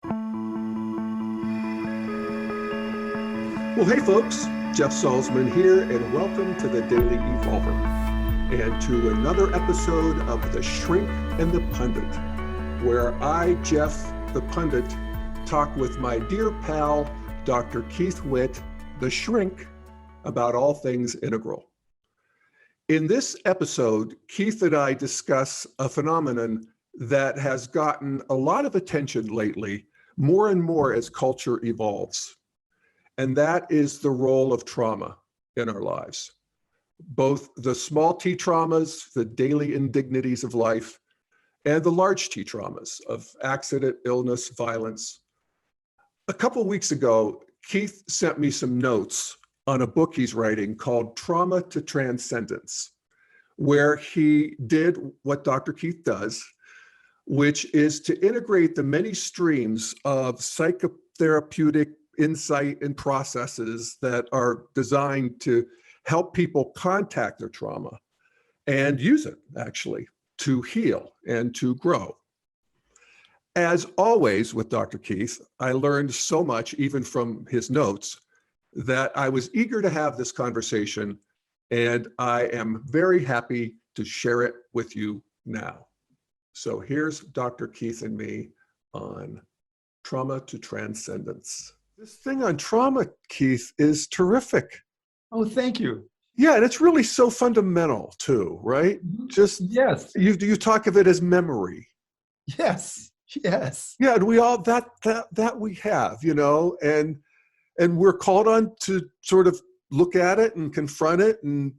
Well, hey folks, Jeff Salzman here, and welcome to the Daily Evolver, and to another episode of The Shrink and the Pundit, where I, Jeff the Pundit, talk with my dear pal, Dr. Keith Witt, the Shrink, about all things integral. In this episode, Keith and I discuss a phenomenon that has gotten a lot of attention lately, more and more as culture evolves. And that is the role of trauma in our lives. Both the small t traumas, the daily indignities of life, and the large t traumas of accident, illness, violence. A couple of weeks ago, Keith sent me some notes on a book he's writing called Trauma to Transcendence, where he did what Dr. Keith does, which is to integrate the many streams of psychotherapeutic insight and processes that are designed to help people contact their trauma and use it actually to heal and to grow. As always with Dr. Keith, I learned so much even from his notes that I was eager to have this conversation, and I am very happy to share it with you now. So here's Dr. Keith and me on Trauma to Transcendence. This thing on trauma, Keith, is terrific. Oh, thank you. Yeah, and it's really so fundamental too, right? Just yes, you talk of it as memory. yes. Yeah, and we all that we have, and we're called on to sort of look at it and confront it and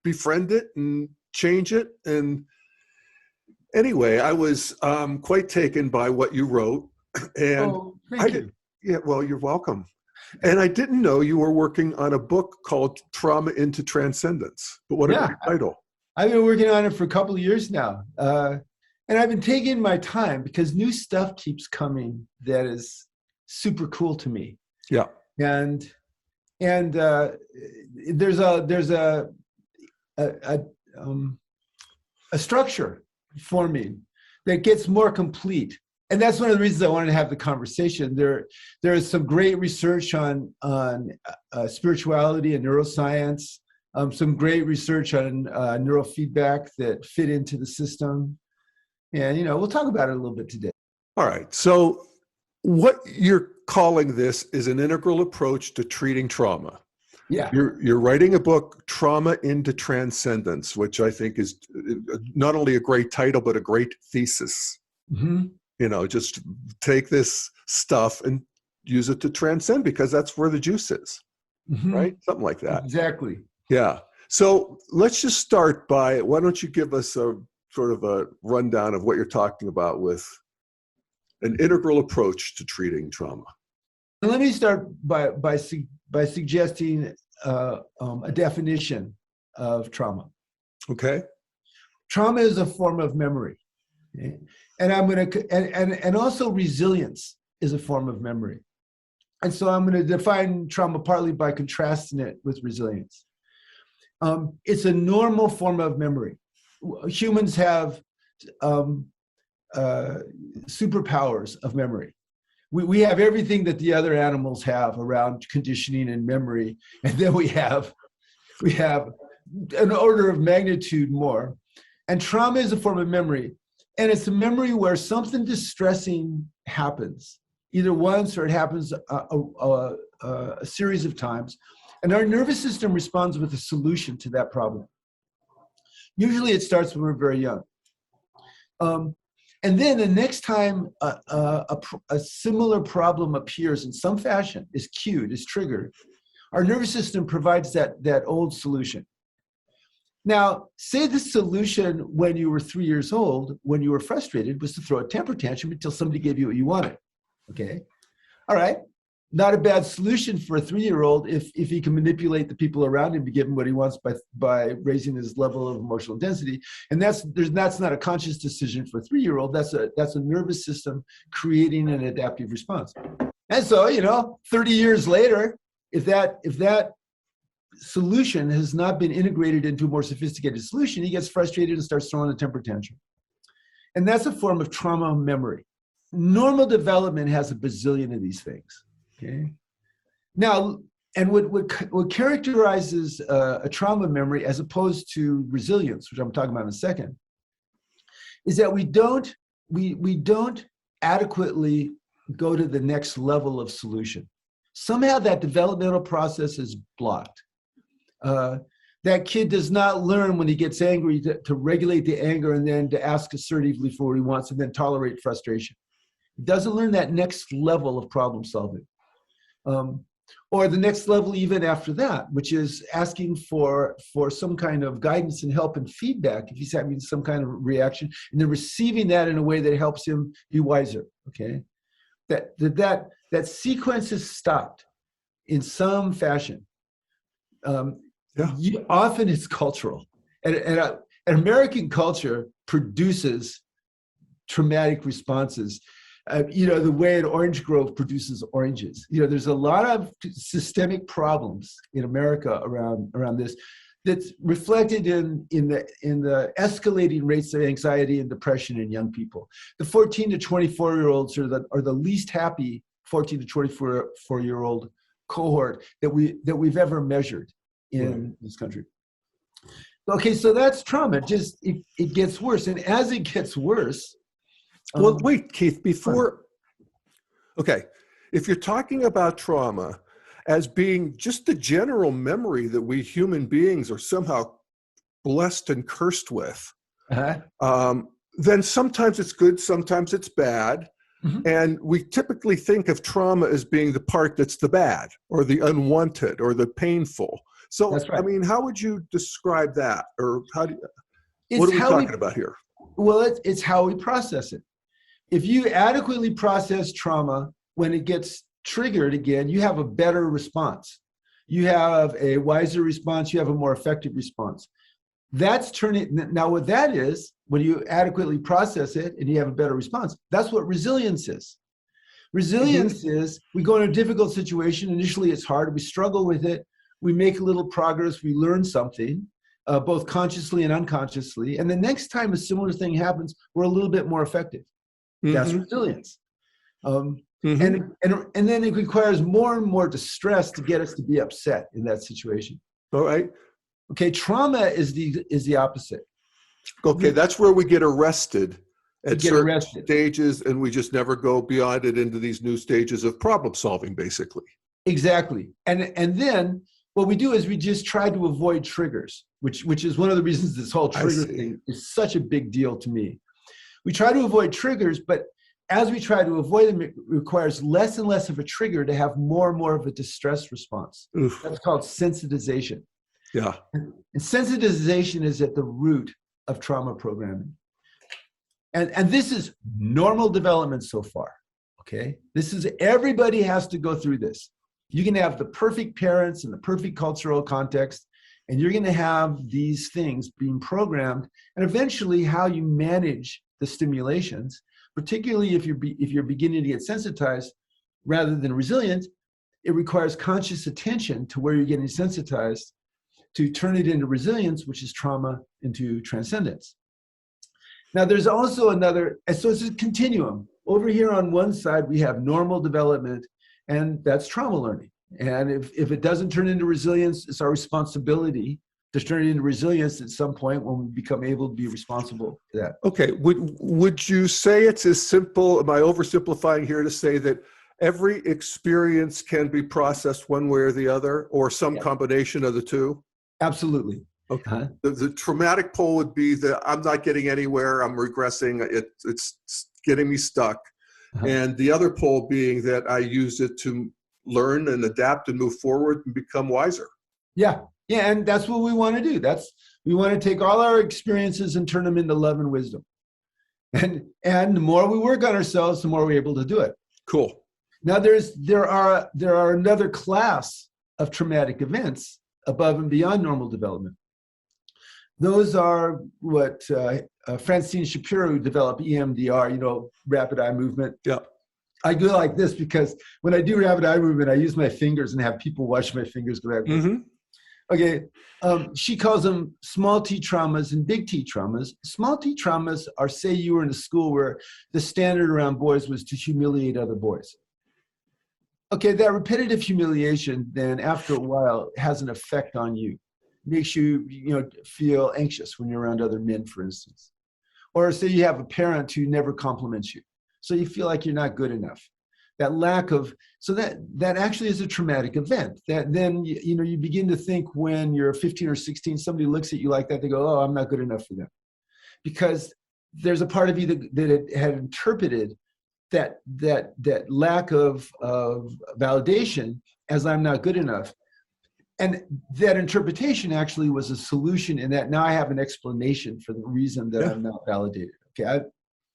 befriend it and change it. And anyway, I was quite taken by what you wrote, and thank you. Yeah, well, you're welcome. And I didn't know you were working on a book called Trauma into Transcendence. But what a great title. I've been working on it for a couple of years now. And I've been taking my time because new stuff keeps coming that is super cool to me. Yeah. And there's a structure forming that gets more complete. And that's one of the reasons I wanted to have the conversation. There is some great research on spirituality and neuroscience, some great research on neurofeedback that fit into the system. And, we'll talk about it a little bit today. All right. So what you're calling this is an integral approach to treating trauma. Yeah. You're writing a book, Trauma into Transcendence, which I think is not only a great title, but a great thesis. Mm-hmm. Just take this stuff and use it to transcend, because that's where the juice is, right? Something like that. Exactly. Yeah. So let's just start by, why don't you give us a sort of a rundown of what you're talking about with an integral approach to treating trauma? Let me start by suggesting a definition of trauma. Okay. Trauma is a form of memory. Okay? And I'm going to, and also resilience is a form of memory. And so I'm going to define trauma partly by contrasting it with resilience. It's a normal form of memory. Humans have superpowers of memory. We have everything that the other animals have around conditioning and memory. And then we have an order of magnitude more. And trauma is a form of memory. And it's a memory where something distressing happens, either once or it happens a series of times. And our nervous system responds with a solution to that problem. Usually it starts when we're very young. And then the next time a similar problem appears in some fashion, is cued, is triggered, our nervous system provides that old solution. Now, say the solution when you were 3 years old, when you were frustrated, was to throw a temper tantrum until somebody gave you what you wanted. Okay? All right. Not a bad solution for a 3-year-old if he can manipulate the people around him to give him what he wants by raising his level of emotional intensity. And that's not a conscious decision for a 3-year-old. That's a nervous system creating an adaptive response. And so, 30 years later, if that solution has not been integrated into a more sophisticated solution, he gets frustrated and starts throwing a temper tantrum. And that's a form of trauma memory. normal development has a bazillion of these things. Okay. Now, and what characterizes a trauma memory as opposed to resilience, which I'm talking about in a second, is that we don't adequately go to the next level of solution. Somehow that developmental process is blocked. That kid does not learn when he gets angry to regulate the anger and then to ask assertively for what he wants and then tolerate frustration. He doesn't learn that next level of problem solving. Or the next level even after that, which is asking for some kind of guidance and help and feedback if he's having some kind of reaction, and then receiving that in a way that helps him be wiser. Okay, that sequence is stopped in some fashion. Often it's cultural, and American culture produces traumatic responses. The way an orange grove produces oranges. There's a lot of systemic problems in America around this that's reflected in the escalating rates of anxiety and depression in young people. The 14 to 24-year-olds are the least happy 14 to 24-year-old cohort that we've ever measured in this country. Okay, so that's trauma. It gets worse, and as it gets worse. Well, wait, Keith, if you're talking about trauma as being just the general memory that we human beings are somehow blessed and cursed with, then sometimes it's good, sometimes it's bad. Mm-hmm. And we typically think of trauma as being the part that's the bad or the unwanted or the painful. So, that's right. I mean, how would you describe that? Or what are we talking about here? Well, it's how we process it. If you adequately process trauma, when it gets triggered again, you have a better response. You have a wiser response. You have a more effective response. That's turning. Now, what that is, when you adequately process it and you have a better response, that's what resilience is. Resilience is we go in a difficult situation. Initially, it's hard. We struggle with it. We make a little progress. We learn something, both consciously and unconsciously. And the next time a similar thing happens, we're a little bit more effective. That's resilience. And then it requires more and more distress to get us to be upset in that situation. All right. Okay, trauma is the opposite. Okay, that's where we get arrested at certain stages, and we just never go beyond it into these new stages of problem solving, basically. Exactly. And then what we do is we just try to avoid triggers, which is one of the reasons this whole trigger thing is such a big deal to me. We try to avoid triggers, but as we try to avoid them, it requires less and less of a trigger to have more and more of a distress response. Oof. That's called sensitization. Yeah. And sensitization is at the root of trauma programming. And this is normal development so far, okay? This is, everybody has to go through this. You can have the perfect parents and the perfect cultural context, and you're going to have these things being programmed, and eventually how you manage the stimulations, particularly if you're beginning to get sensitized rather than resilient, it requires conscious attention to where you're getting sensitized to turn it into resilience, which is trauma, into transcendence. Now, there's also another, so it's a continuum. Over here on one side, we have normal development, and that's trauma learning. And if it doesn't turn into resilience, it's our responsibility to turn it into resilience at some point when we become able to be responsible for that. Okay, would you say it's as simple, am I oversimplifying here to say that every experience can be processed one way or the other, or some combination of the two? Absolutely. Okay. Uh-huh. The traumatic pole would be that I'm not getting anywhere, I'm regressing, it's getting me stuck. Uh-huh. And the other pole being that I use it to learn and adapt and move forward and become wiser. Yeah, and that's what we want to do. We want to take all our experiences and turn them into love and wisdom. And the more we work on ourselves, the more we're able to do it. Cool. Now there are another class of traumatic events above and beyond normal development. Those are what Francine Shapiro developed, EMDR, rapid eye movement. Yeah. I go like this because when I do rapid eye movement, I use my fingers and have people watch my fingers go back. Mm-hmm. Okay. She calls them small T traumas and big T traumas. Small T traumas are, say you were in a school where the standard around boys was to humiliate other boys. Okay, that repetitive humiliation then after a while has an effect on you. Makes you, feel anxious when you're around other men, for instance. Or say you have a parent who never compliments you. So you feel like you're not good enough. That lack of, so that actually is a traumatic event. That then, you begin to think when you're 15 or 16, somebody looks at you like that, they go, oh, I'm not good enough for them. Because there's a part of you that it had interpreted that lack of validation as I'm not good enough. And that interpretation actually was a solution in that now I have an explanation for the reason that I'm not validated. Okay,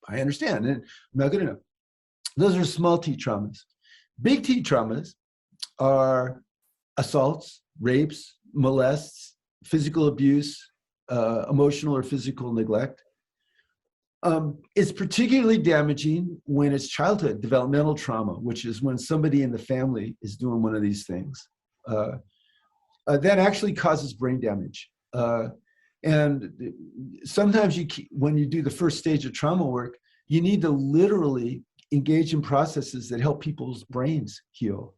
I understand, and I'm not good enough. Those are small T traumas. Big T traumas are assaults, rapes, molests, physical abuse, emotional or physical neglect. It's particularly damaging when it's childhood developmental trauma, which is when somebody in the family is doing one of these things. That actually causes brain damage. And sometimes when you do the first stage of trauma work, you need to literally engage in processes that help people's brains heal.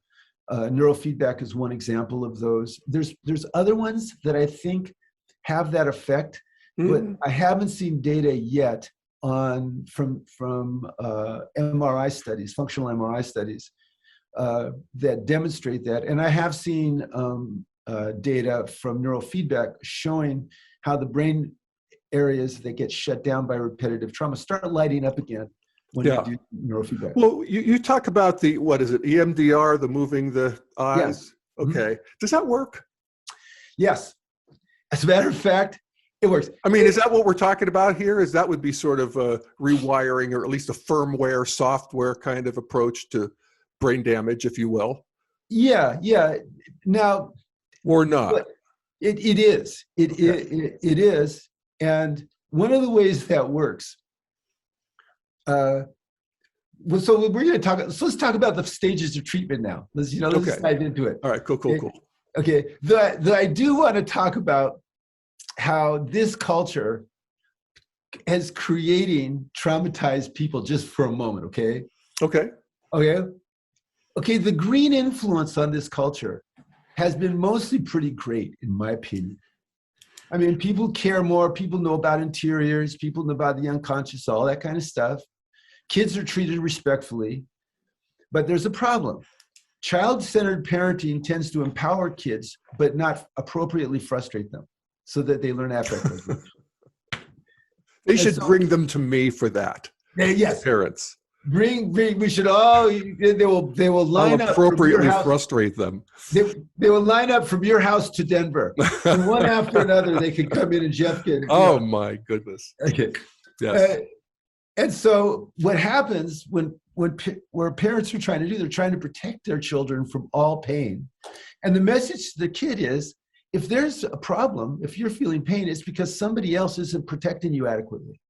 Neurofeedback is one example of those. There's other ones that I think have that effect, but I haven't seen data yet from MRI studies, functional MRI studies, that demonstrate that. And I have seen data from neurofeedback showing how the brain areas that get shut down by repetitive trauma start lighting up again when you do neurofeedback. Well, you talk about what is it, EMDR, the moving the eyes? Yes. Okay. Does that work? Yes. As a matter of fact, it works. I mean, is that what we're talking about here? That would be sort of a rewiring, or at least a firmware, software kind of approach to brain damage, if you will? Yeah. Now, or not? It is. It is. And one of the ways that works. So we're going to talk. So let's talk about the stages of treatment now. Let's dive into it. All right. Cool. Okay. I do want to talk about how this culture is creating traumatized people just for a moment. Okay. The green influence on this culture has been mostly pretty great, in my opinion. I mean, people care more. People know about interiors. People know about the unconscious, all that kind of stuff. Kids are treated respectfully, but there's a problem. Child-centered parenting tends to empower kids, but not appropriately frustrate them so that they learn affect resolution. They should bring them to me for that. Yes. Parents. We should all, they will line up. Appropriately frustrate them. They will line up from your house to Denver. And one after another, they can come in and Jeff can. Oh my goodness. Okay. Yes. And so what happens where parents are trying to do, they're trying to protect their children from all pain. And the message to the kid is, if there's a problem, if you're feeling pain, it's because somebody else isn't protecting you adequately.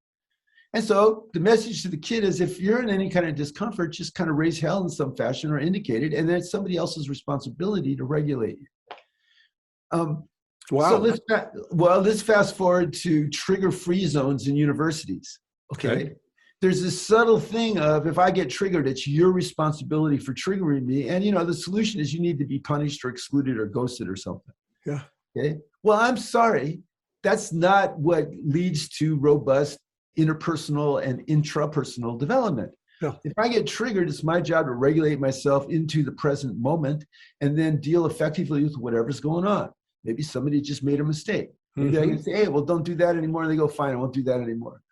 And so the message to the kid is, if you're in any kind of discomfort, just kind of raise hell in some fashion or indicate it, and then it's somebody else's responsibility to regulate you. Wow. So let's fast forward to trigger-free zones in universities. Okay. There's this subtle thing of, if I get triggered, it's your responsibility for triggering me. And, the solution is you need to be punished or excluded or ghosted or something. Yeah. Okay. Well, I'm sorry. That's not what leads to robust interpersonal and intrapersonal development. Yeah. If I get triggered, it's my job to regulate myself into the present moment and then deal effectively with whatever's going on. Maybe somebody just made a mistake. Maybe I can say, hey, well, don't do that anymore. And they go, fine, I won't do that anymore.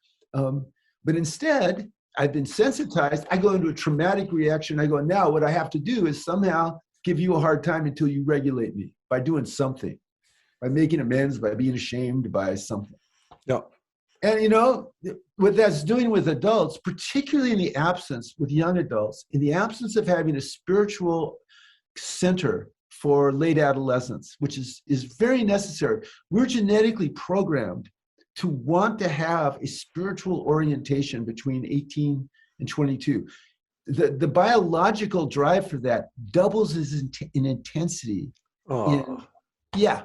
But instead, I've been sensitized. I go into a traumatic reaction. I go, now what I have to do is somehow give you a hard time until you regulate me by doing something, by making amends, by being ashamed, by something. Yeah. And what that's doing with adults, particularly with young adults, in the absence of having a spiritual center for late adolescence, which is very necessary. We're genetically programmed to want to have a spiritual orientation between 18 and 22. The biological drive for that doubles in intensity. Oh. Yeah.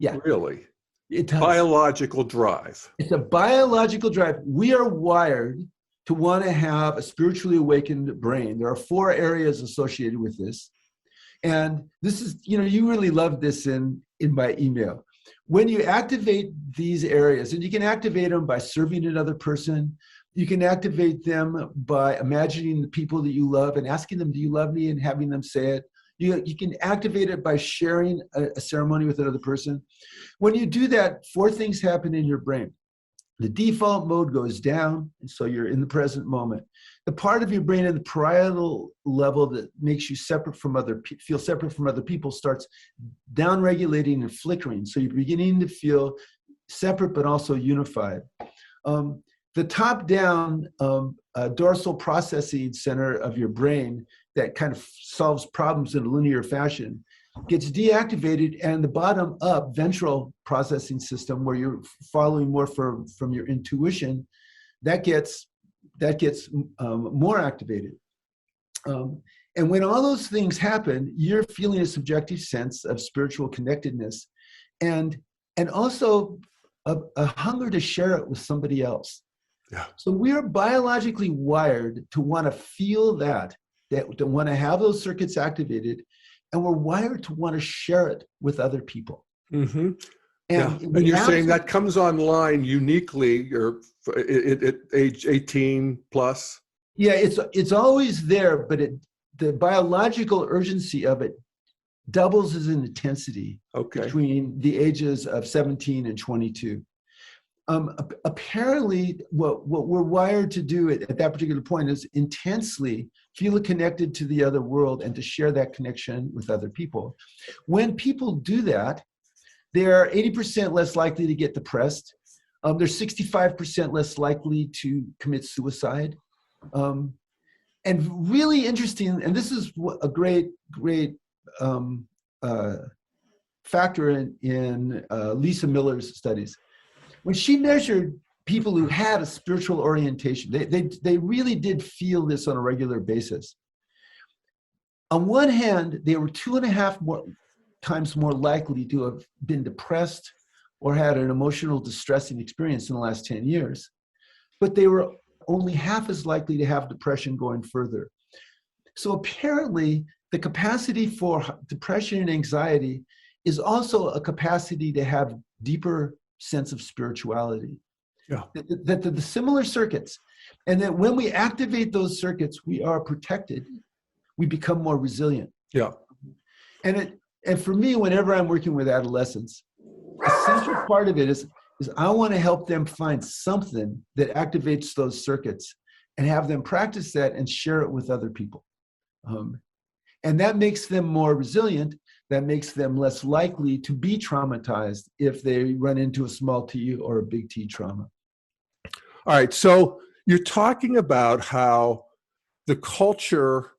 Yeah. Really? It does. Biological drive. It's a biological drive. We are wired to want to have a spiritually awakened brain. There are 4 areas associated with this. And this is, you really love this in my email. When you activate these areas, and you can activate them by serving another person, you can activate them by imagining the people that you love and asking them, do you love me? And having them say it. You can activate it by sharing a ceremony with another person. When you do that, 4 things happen in your brain. The default mode goes down, and so you're in the present moment. The part of your brain in the parietal level that makes you separate from feel separate from other people starts down-regulating and flickering. So you're beginning to feel separate but also unified. The top-down dorsal processing center of your brain that kind of solves problems in a linear fashion gets deactivated, and the bottom-up ventral processing system, where you're following more from your intuition, that gets more activated. And when all those things happen, you're feeling a subjective sense of spiritual connectedness, and also a hunger to share it with somebody else. Yeah. So we are biologically wired to want to feel that to want to have those circuits activated, and we're wired to want to share it with other people. Mm-hmm. And you're saying that comes online uniquely or at age 18 plus? Yeah, it's always there, but the biological urgency of it doubles as an intensity between the ages of 17 and 22. Apparently, what we're wired to do at that particular point is intensely feel connected to the other world and to share that connection with other people. When people do that, they're 80% less likely to get depressed. They're 65% less likely to commit suicide. And really interesting, and this is a great factor in Lisa Miller's studies. When she measured people who had a spiritual orientation, they really did feel this on a regular basis. On one hand, they were 2.5 times more likely to have been depressed or had an emotional distressing experience in the last 10 years, but they were only half as likely to have depression going further. So apparently, the capacity for depression and anxiety is also a capacity to have deeper sense of spirituality. Yeah. That the similar circuits, and that when we activate those circuits, we are protected. We become more resilient. Yeah. And for me, whenever I'm working with adolescents, a central part of it is I want to help them find something that activates those circuits and have them practice that and share it with other people. And that makes them more resilient. That makes them less likely to be traumatized if they run into a small T or a big T trauma. All right. So you're talking about how the culture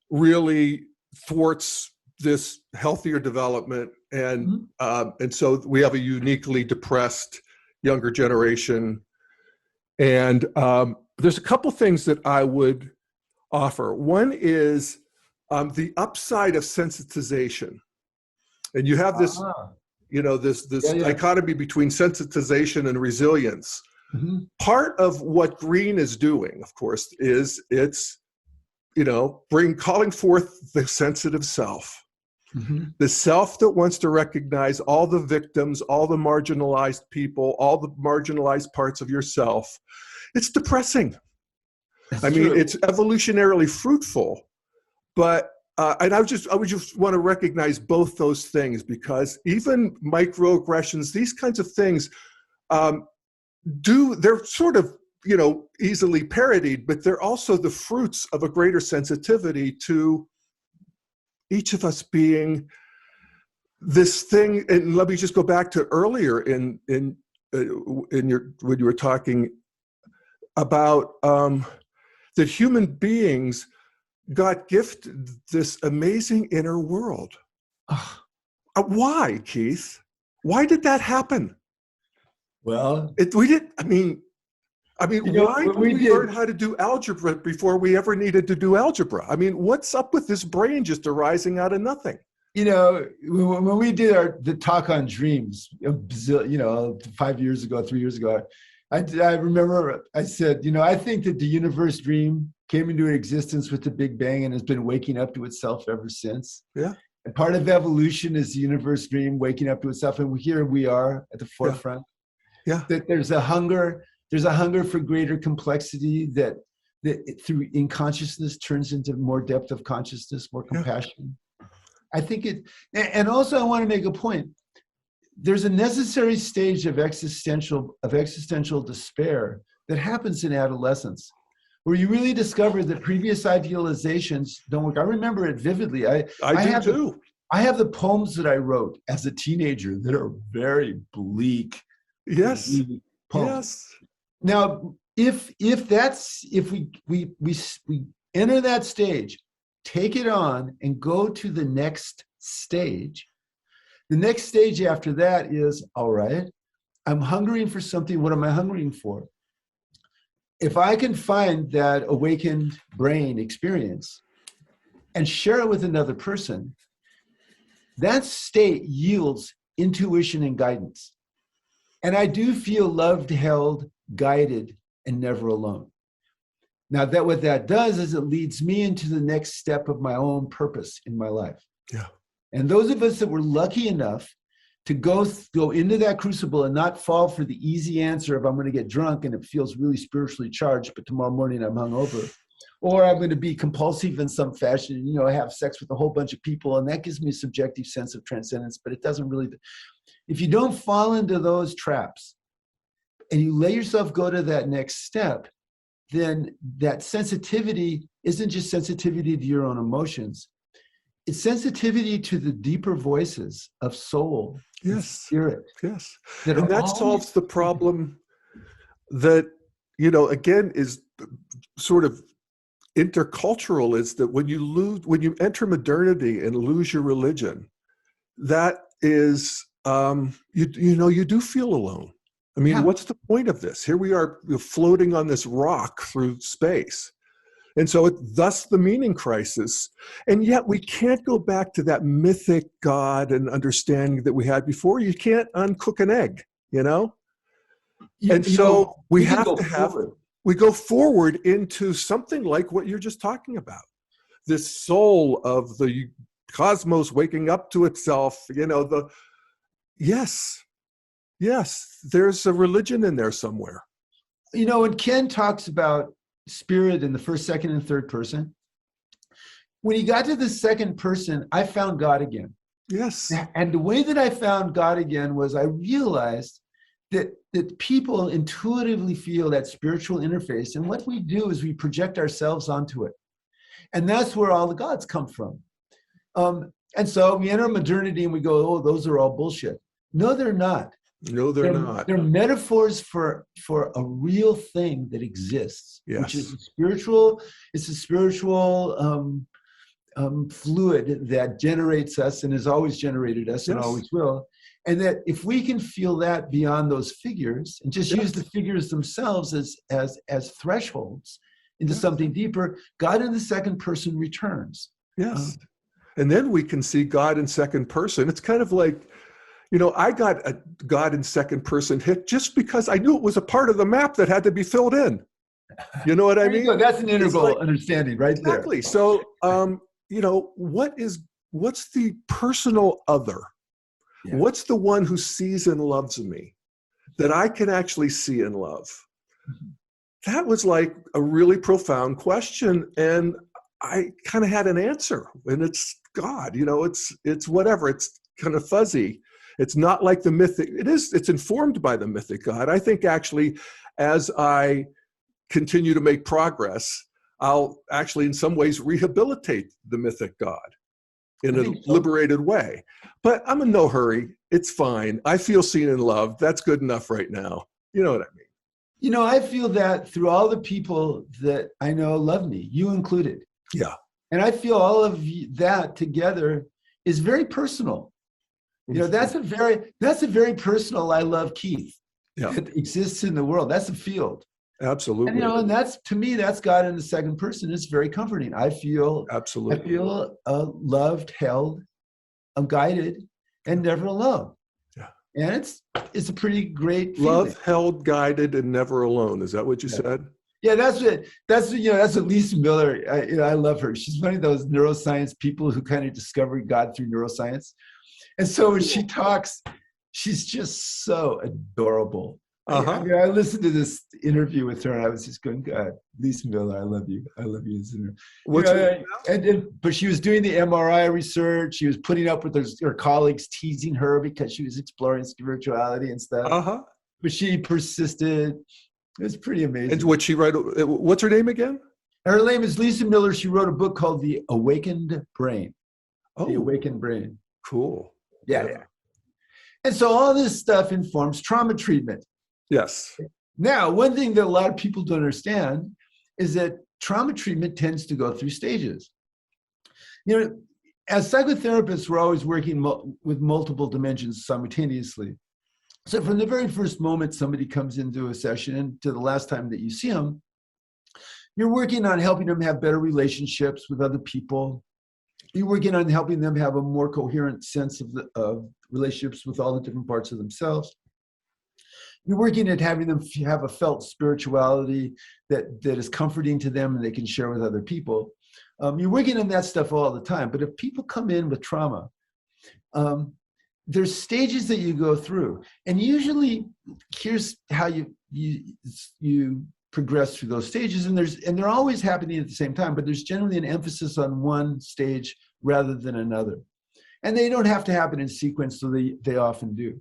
really thwarts this healthier development, and so we have a uniquely depressed younger generation. And there's a couple things that I would offer. One is the upside of sensitization, and you have this, this dichotomy between sensitization and resilience. Mm-hmm. Part of what Green is doing, of course, is it's calling forth the sensitive self, mm-hmm. the self that wants to recognize all the victims, all the marginalized people, all the marginalized parts of yourself. It's depressing. That's true. It's evolutionarily fruitful, but and I would just want to recognize both those things, because even microaggressions, these kinds of things, they're sort of easily parodied, but they're also the fruits of a greater sensitivity to each of us being this thing. And let me just go back to earlier when you were talking about that human beings got gifted this amazing inner world. Why, Keith? Why did that happen? Well, why did we learn how to do algebra before we ever needed to do algebra? What's up with this brain just arising out of nothing? when we did the talk on dreams, 5 years ago, 3 years ago, I remember I said, I think that the universe dream came into existence with the Big Bang and has been waking up to itself ever since. Yeah. And part of evolution is the universe dream waking up to itself. And here we are at the forefront. Yeah. That there's a hunger for greater complexity that through in consciousness turns into more depth of consciousness, more compassion. I think and also I want to make a point. There's a necessary stage of existential despair that happens in adolescence, where you really discover that previous idealizations don't work. I remember it vividly. I do too. I have the poems that I wrote as a teenager that are very bleak. Yes. Poems. Yes. Now, if we enter that stage, take it on and go to the next stage. The next stage after that is, all right, I'm hungering for something. What am I hungering for? If I can find that awakened brain experience and share it with another person, that state yields intuition and guidance. And I do feel loved, held, guided, and never alone. Now, what that does is it leads me into the next step of my own purpose in my life. Yeah. And those of us that were lucky enough to go into that crucible and not fall for the easy answer of I'm going to get drunk and it feels really spiritually charged, but tomorrow morning I'm hungover, or I'm going to be compulsive in some fashion, have sex with a whole bunch of people, and that gives me a subjective sense of transcendence, but it doesn't really. If you don't fall into those traps and you let yourself go to that next step, then that sensitivity isn't just sensitivity to your own emotions. It's sensitivity to the deeper voices of soul, and spirit. Yes. And that solves the problem that, again, is sort of intercultural, is that when you enter modernity and lose your religion, that is, you do feel alone. I mean, what's the point of this? Here we are floating on this rock through space. And so thus the meaning crisis. And yet we can't go back to that mythic God and understanding that we had before. You can't uncook an egg, And so we go forward into something like what you're just talking about. This soul of the cosmos waking up to itself, Yes, there's a religion in there somewhere. When Ken talks about spirit in the first, second, and third person, when he got to the second person, I found God again. Yes. And the way that I found God again was I realized that people intuitively feel that spiritual interface. And what we do is we project ourselves onto it. And that's where all the gods come from. And so we enter modernity and we go, oh, those are all bullshit. No, they're not. No, they're not. They're metaphors for a real thing that exists, which is a spiritual. It's a spiritual fluid that generates us and has always generated us and always will. And that if we can feel that beyond those figures and just use the figures themselves as thresholds into something deeper, God in the second person returns. Yes. And then we can see God in second person. It's kind of like, I got a God in second person hit just because I knew it was a part of the map that had to be filled in. You know what I mean? That's an integral understanding right there. Exactly. So, what's the personal other? Yeah. What's the one who sees and loves me that I can actually see and love? Mm-hmm. That was like a really profound question. And I kind of had an answer, and it's God, it's whatever. It's kind of fuzzy. It's not like the mythic. It's informed by the mythic God. I think actually, as I continue to make progress, I'll actually in some ways rehabilitate the mythic God in a liberated way. But I'm in no hurry. It's fine. I feel seen and loved. That's good enough right now. You know what I mean? I feel that through all the people that I know love me, you included. Yeah. And I feel all of that together is very personal. That's a very personal I love Keith that exists in the world. That's a field. Absolutely. And that's, to me, that's God in the second person. It's very comforting. I feel absolutely. loved, held, guided and never alone. Yeah. And it's a pretty great feeling. Love, held, guided, and never alone. Is that what you said? Yeah, that's what Lisa Miller. I love her. She's one of those neuroscience people who kind of discovered God through neuroscience. And so when she talks, she's just so adorable. I mean, I listened to this interview with her, and I was just going, God, Lisa Miller, I love you. I love you. But she was doing the MRI research. She was putting up with her colleagues teasing her because she was exploring spirituality and stuff. But she persisted. It was pretty amazing. And what she wrote, what's her name again? Her name is Lisa Miller. She wrote a book called The Awakened Brain. Oh, The Awakened Brain. Cool. Yeah. And so all this stuff informs trauma treatment. Yes. Now, one thing that a lot of people don't understand is that trauma treatment tends to go through stages. As psychotherapists, we're always working with multiple dimensions simultaneously. So from the very first moment somebody comes into a session to the last time that you see them, you're working on helping them have better relationships with other people. You're working on helping them have a more coherent sense of relationships with all the different parts of themselves. You're working at having them have a felt spirituality that is comforting to them and they can share with other people. You're working on that stuff all the time. But if people come in with trauma, there's stages that you go through. And usually, here's how you progress through those stages. And they're always happening at the same time, but there's generally an emphasis on one stage rather than another. And they don't have to happen in sequence, so they often do.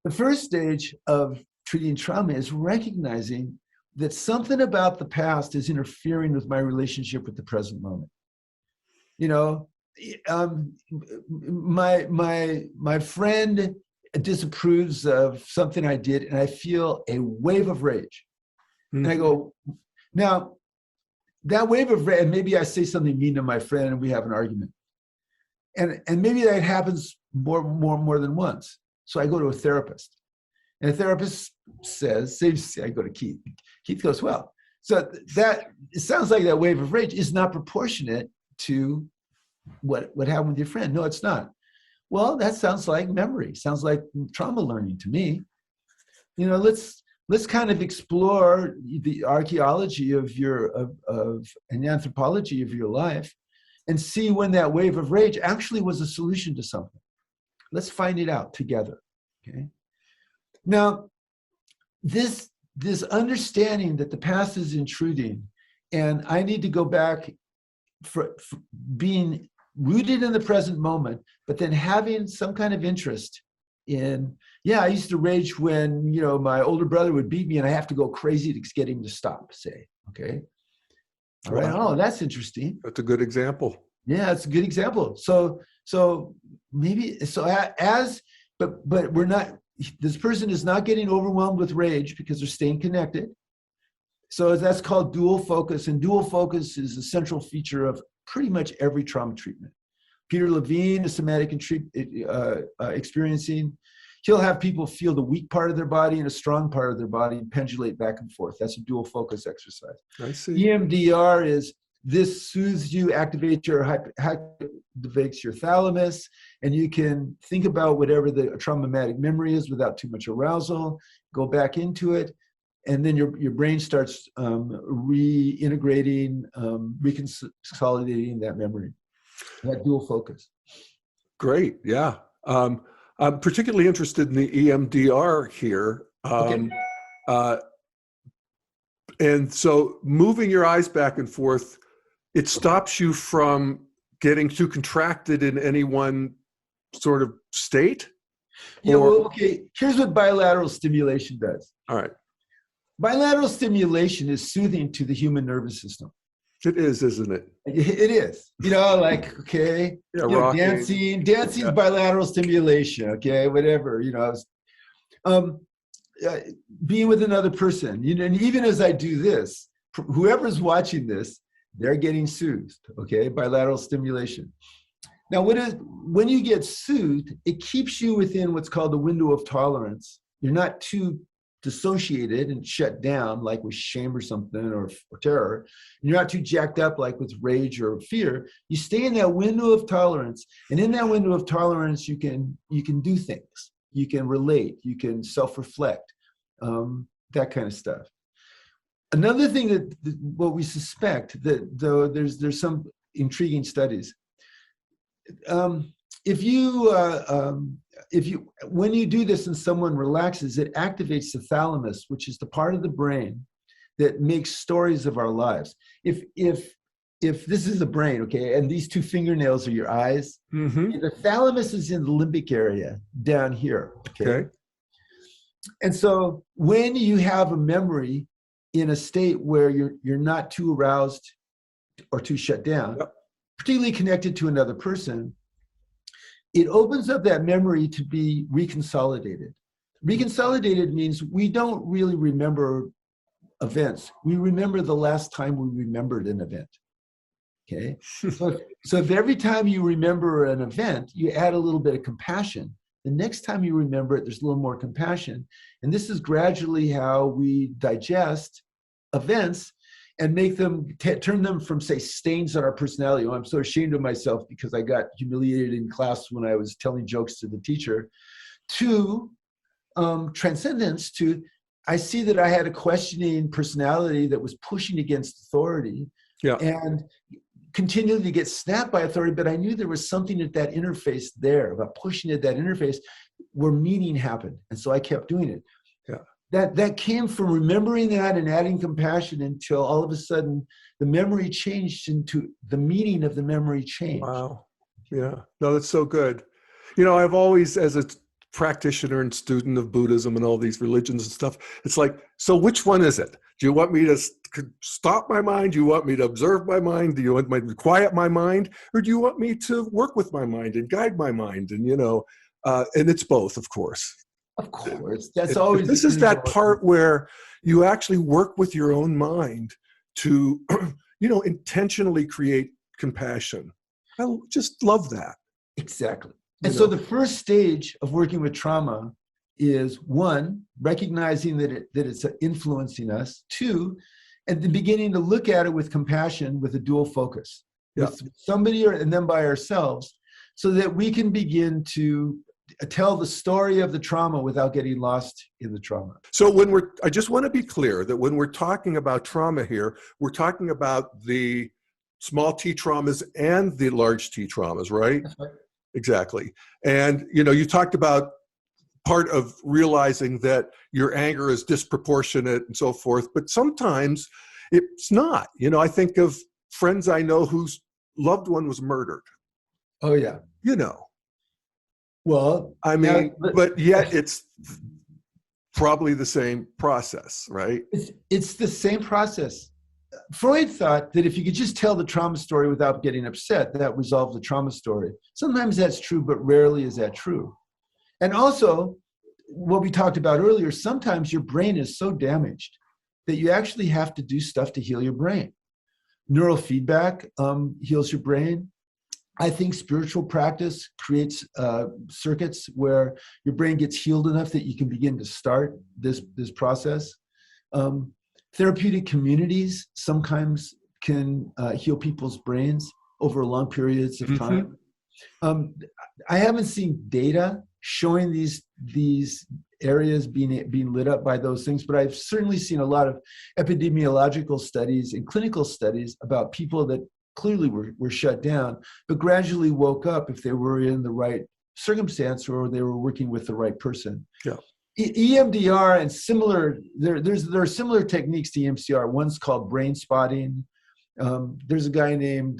The first stage of treating trauma is recognizing that something about the past is interfering with my relationship with the present moment. My friend disapproves of something I did, and I feel a wave of rage. Mm-hmm. And I go, now, that wave of rage, and maybe I say something mean to my friend and we have an argument. And maybe that happens more than once. So I go to a therapist, and a therapist says, I go to Keith. Keith goes, well, so it sounds like that wave of rage is not proportionate to what happened with your friend. No, it's not. Well, that sounds like memory. Sounds like trauma learning to me. Let's kind of explore the archaeology of and anthropology of your life and see when that wave of rage actually was a solution to something. Let's find it out together, okay? Now, this understanding that the past is intruding and I need to go back for being rooted in the present moment, but then having some kind of interest in, I used to rage when, my older brother would beat me and I have to go crazy to get him to stop, say, okay? All right, oh, that's interesting. That's a good example. Yeah, it's a good example. So but we're not, this person is not getting overwhelmed with rage because they're staying connected. So that's called dual focus, and dual focus is a central feature of pretty much every trauma treatment. Peter Levine is somatic experiencing. He'll have people feel the weak part of their body and a strong part of their body and pendulate back and forth. That's a dual focus exercise. I see. EMDR is this soothes you, activates your thalamus, and you can think about whatever the traumatic memory is without too much arousal, go back into it, and then your brain starts reintegrating, reconsolidating that memory, that dual focus. Great, yeah. I'm particularly interested in the EMDR here. Okay. And so moving your eyes back and forth, it stops you from getting too contracted in any one sort of state? Okay, here's what bilateral stimulation does. All right. Bilateral stimulation is soothing to the human nervous system. It is, isn't it? It is. Okay. Yeah, dancing is bilateral stimulation, okay, whatever, being with another person, and even as I do this, whoever's watching this, they're getting soothed, okay, bilateral stimulation. Now, when you get soothed, it keeps you within what's called the window of tolerance. You're not too dissociated and shut down, like with shame or something, or terror, and you're not too jacked up like with rage or fear, you stay in that window of tolerance. And in that window of tolerance, you can do things. You can relate. You can self-reflect, that kind of stuff. Another thing that what we suspect, that though there's some intriguing studies. If you when you do this and someone relaxes, it activates the thalamus, which is the part of the brain that makes stories of our lives. If this is the brain, okay, and these two fingernails are your eyes, the thalamus is in the limbic area down here. Okay. And so when you have a memory in a state where you're not too aroused or too shut down, particularly connected to another person, it opens up that memory to be reconsolidated. Reconsolidated means we don't really remember events. We remember the last time we remembered an event. Okay. So if every time you remember an event, you add a little bit of compassion, the next time you remember it, there's a little more compassion. And this is gradually how we digest events and make them, turn them from, say, stains on our personality. Oh, I'm so ashamed of myself because I got humiliated in class when I was telling jokes to the teacher, to transcendence, to I see that I had a questioning personality that was pushing against authority and continually to get snapped by authority, but I knew there was something at that interface there, about pushing at that interface where meaning happened. And so I kept doing it. That came from remembering that and adding compassion until all of a sudden the memory changed into the meaning of the memory changed. Wow. Yeah. No, that's so good. You know, I've always, as a practitioner and student of Buddhism and all these religions and stuff, it's like, so which one is it? Do you want me to stop my mind? Do you want me to observe my mind? Do you want me to quiet my mind? Or do you want me to work with my mind and guide my mind? And, you know, and it's both, of course. Of course, that's always. This is that part where you actually work with your own mind to, you know, intentionally create compassion. I just love that. Exactly. And so the first stage of working with trauma is, one, recognizing that it's influencing us. Two, at the beginning to look at it with compassion, with a dual focus, with somebody and then by ourselves, so that we can begin to tell the story of the trauma without getting lost in the trauma. So I just want to be clear that when we're talking about trauma here, we're talking about the small t traumas and the large T traumas, right? That's right. Exactly. And, you know, you talked about part of realizing that your anger is disproportionate and so forth, but sometimes it's not. You know, I think of friends I know whose loved one was murdered. Oh, yeah. You know. Well, I mean, but yet it's probably the same process, right? It's the same process. Freud thought that if you could just tell the trauma story without getting upset, that resolved the trauma story. Sometimes that's true, but rarely is that true. And also, what we talked about earlier, sometimes your brain is so damaged that you actually have to do stuff to heal your brain. Neural feedback heals your brain. I think spiritual practice creates circuits where your brain gets healed enough that you can begin to start this process. Therapeutic communities sometimes can heal people's brains over long periods of time. I haven't seen data showing these areas being lit up by those things, but I've certainly seen a lot of epidemiological studies and clinical studies about people that clearly were shut down, but gradually woke up if they were in the right circumstance or they were working with the right person. Yeah. EMDR and similar, there are similar techniques to EMDR. One's called brain spotting. There's a guy named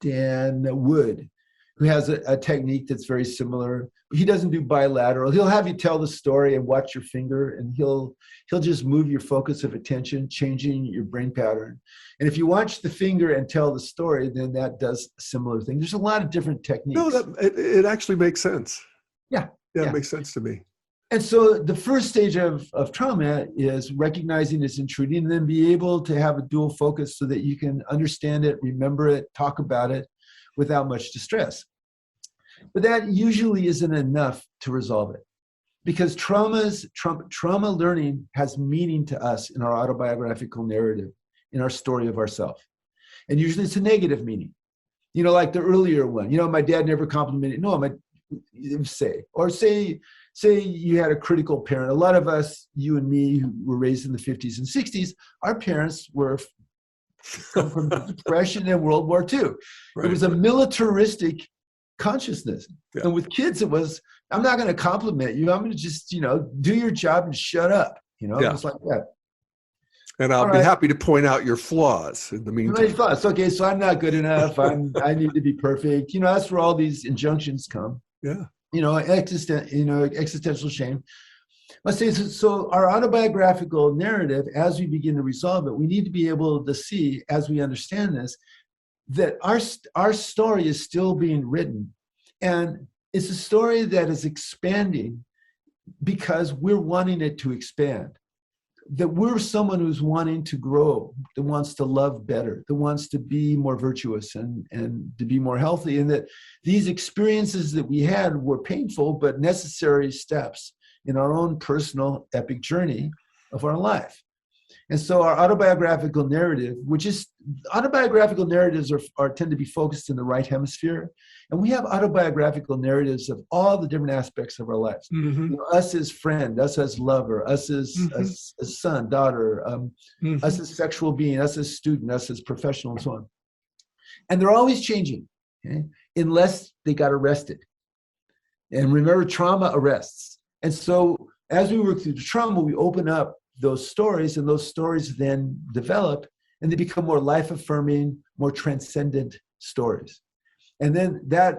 Dan Wood who has a technique that's very similar. He doesn't do bilateral. He'll have you tell the story and watch your finger, and he'll just move your focus of attention, changing your brain pattern. And if you watch the finger and tell the story, then that does a similar thing. There's a lot of different techniques. No, it actually makes sense. Yeah. Yeah, it makes sense to me. And so the first stage of trauma is recognizing it's intruding, and then be able to have a dual focus so that you can understand it, remember it, talk about it without much distress. But that usually isn't enough to resolve it. because trauma learning has meaning to us in our autobiographical narrative, in our story of ourself. And usually it's a negative meaning. Like the earlier one, my dad never complimented. No, say you had a critical parent. A lot of us, you and me, who were raised in the 50s and 60s, our parents come from the Depression and World War II. Right. It was a militaristic consciousness. Yeah. And with kids, it was, I'm not going to compliment you. I'm going to just, do your job and shut up. Just like that. And I'll be happy to point out your flaws in the meantime. My flaws. Okay, so I'm not good enough. I need to be perfect. That's where all these injunctions come. Yeah. Existential shame. Let's say so. Our autobiographical narrative, as we begin to resolve it, we need to be able to see, as we understand this, that our story is still being written, and it's a story that is expanding because we're wanting it to expand. That we're someone who's wanting to grow, that wants to love better, that wants to be more virtuous and to be more healthy, and that these experiences that we had were painful but necessary steps in our own personal epic journey of our life. And so our autobiographical narrative, autobiographical narratives tend to be focused in the right hemisphere. And we have autobiographical narratives of all the different aspects of our lives. Mm-hmm. Us as friend, us as lover, us as, mm-hmm. as son, daughter, mm-hmm. us as sexual being, us as student, us as professional, and so on. And they're always changing, okay? Unless they got arrested. And remember, trauma arrests. And so as we work through the trauma, we open up those stories, and those stories then develop, and they become more life-affirming, more transcendent stories. And then a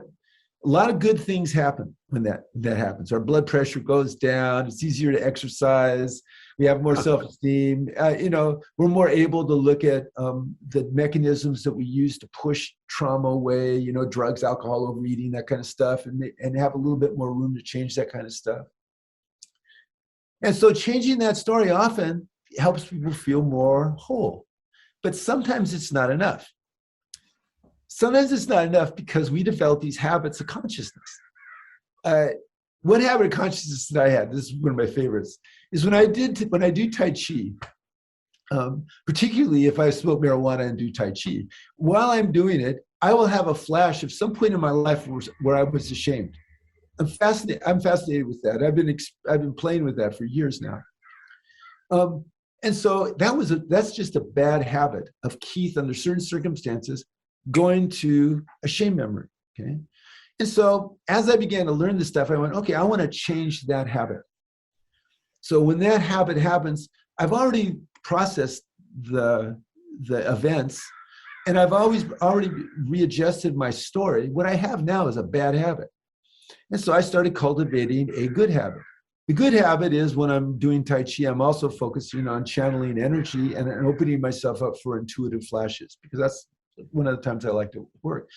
lot of good things happen when that happens. Our blood pressure goes down. It's easier to exercise. We have more self-esteem. We're more able to look at the mechanisms that we use to push trauma away, drugs, alcohol, overeating, that kind of stuff, and have a little bit more room to change that kind of stuff. And so changing that story often helps people feel more whole. But sometimes it's not enough. Sometimes it's not enough because we develop these habits of consciousness. One habit of consciousness that I had, this is one of my favorites, is when I do Tai Chi, particularly if I smoke marijuana and do Tai Chi, while I'm doing it, I will have a flash of some point in my life where I was ashamed. I'm fascinated with that. I've been playing with that for years now. And so that's just a bad habit of Keith under certain circumstances going to a shame memory. Okay. And so as I began to learn this stuff, I went, okay, I want to change that habit. So when that habit happens, I've already processed the events, and I've already readjusted my story. What I have now is a bad habit. And so I started cultivating a good habit. The good habit is when I'm doing Tai Chi, I'm also focusing on channeling energy and opening myself up for intuitive flashes, because that's one of the times I like to work.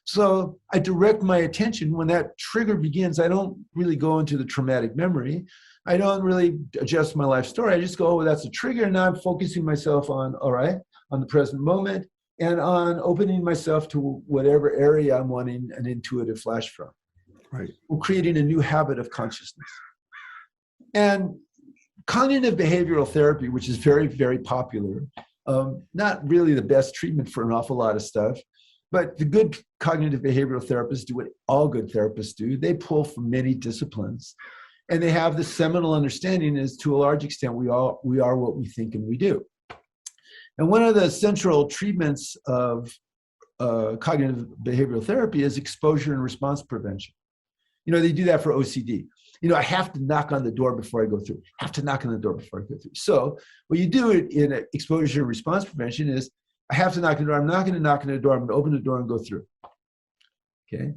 So I direct my attention when that trigger begins. I don't really go into the traumatic memory. I don't really adjust my life story. I just go, oh, that's a trigger. And now I'm focusing myself on the present moment and on opening myself to whatever area I'm wanting an intuitive flash from. Right. We're creating a new habit of consciousness. And cognitive behavioral therapy, which is very, very popular, not really the best treatment for an awful lot of stuff, but the good cognitive behavioral therapists do what all good therapists do. They pull from many disciplines, and they have the seminal understanding is, to a large extent, we are what we think and we do. And one of the central treatments of cognitive behavioral therapy is exposure and response prevention. They do that for OCD. I have to knock on the door before I go through. So what you do in exposure and response prevention is, I have to knock on the door. I'm not going to knock on the door. I'm going to open the door and go through. Okay.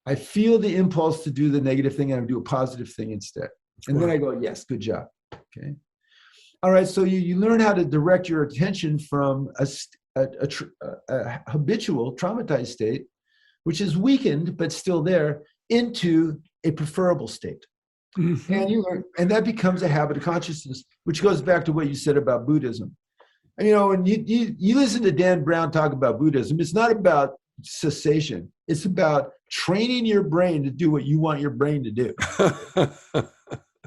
I feel the impulse to do the negative thing, and I do a positive thing instead. And then I go, yes, good job. Okay. All right. So you learn how to direct your attention from a habitual traumatized state, which is weakened but still there, into a preferable state. Mm-hmm. And you learn, and that becomes a habit of consciousness, which goes back to what you said about Buddhism. And when you listen to Dan Brown talk about Buddhism, it's not about cessation. It's about training your brain to do what you want your brain to do.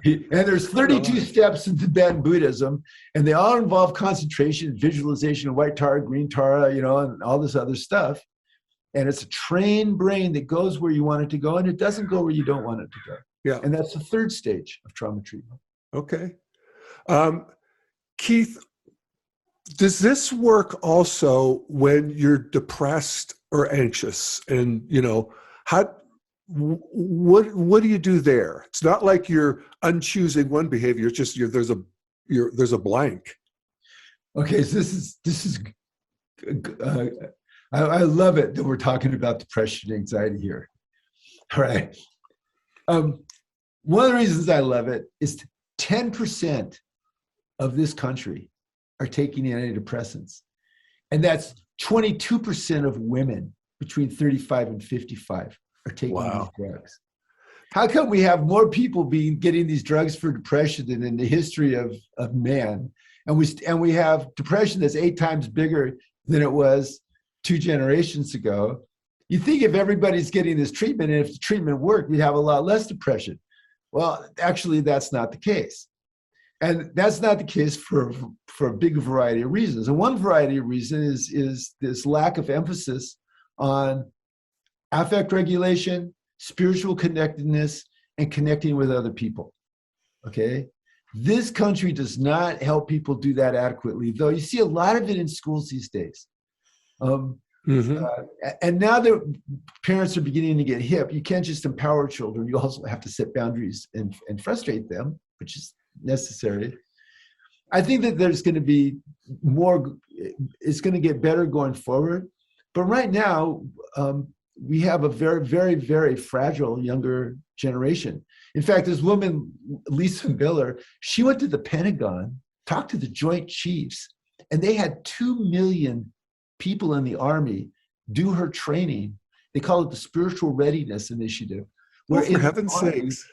And there's 32 steps in Tibetan Buddhism, and they all involve concentration, visualization, white Tara, green Tara, and all this other stuff. And it's a trained brain that goes where you want it to go, and it doesn't go where you don't want it to go. Yeah. And that's the third stage of trauma treatment. Okay. Keith, does this work also when you're depressed or anxious? And, what do you do there? It's not like you're unchoosing one behavior. It's just there's a blank. Okay, so this is I love it that we're talking about depression and anxiety here. All right. One of the reasons I love it is 10% of this country are taking antidepressants. And that's 22% of women between 35 and 55 are taking these drugs. How come we have more people getting these drugs for depression than in the history of man? And we have depression that's 8 times bigger than it was 2 generations ago. You think if everybody's getting this treatment, and if the treatment worked, we'd have a lot less depression. Well, actually, that's not the case. And that's not the case for a big variety of reasons. And one variety of reasons is this lack of emphasis on affect regulation, spiritual connectedness, and connecting with other people. Okay? This country does not help people do that adequately, though you see a lot of it in schools these days. And now that parents are beginning to get hip, you can't just empower children. You also have to set boundaries and frustrate them, which is necessary. I think that there's going to be more, it's going to get better going forward. But right now, we have a very, very, very fragile younger generation. In fact, this woman, Lisa Miller, she went to the Pentagon, talked to the Joint Chiefs, and they had 2 million people in the Army do her training. They call it the Spiritual Readiness Initiative. Well, for heaven's sakes.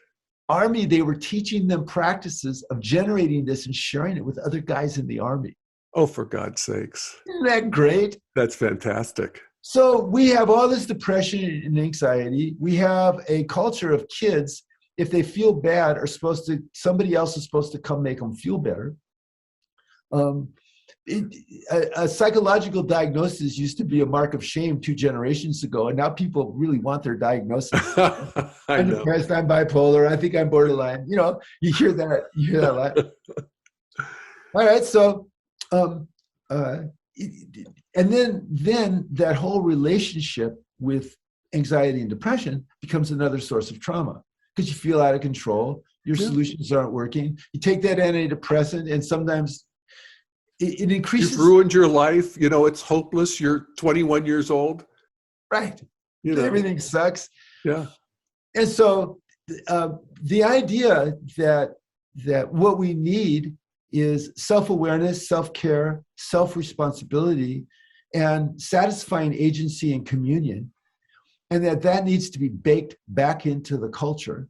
Army, they were teaching them practices of generating this and sharing it with other guys in the Army. Oh, for God's sakes. Isn't that great? That's fantastic. So we have all this depression and anxiety. We have a culture of kids, if they feel bad, somebody else is supposed to come make them feel better. A psychological diagnosis used to be a mark of shame 2 generations ago, and now people really want their diagnosis. I'm depressed, I'm bipolar, I think I'm borderline. You hear that a lot. All right, so and then that whole relationship with anxiety and depression becomes another source of trauma because you feel out of control, your solutions aren't working. You take that antidepressant, and sometimes it increases. You've ruined your life. It's hopeless. You're 21 years old. Right. Everything sucks. Yeah. And so the idea that what we need is self-awareness, self-care, self-responsibility, and satisfying agency and communion, and that needs to be baked back into the culture.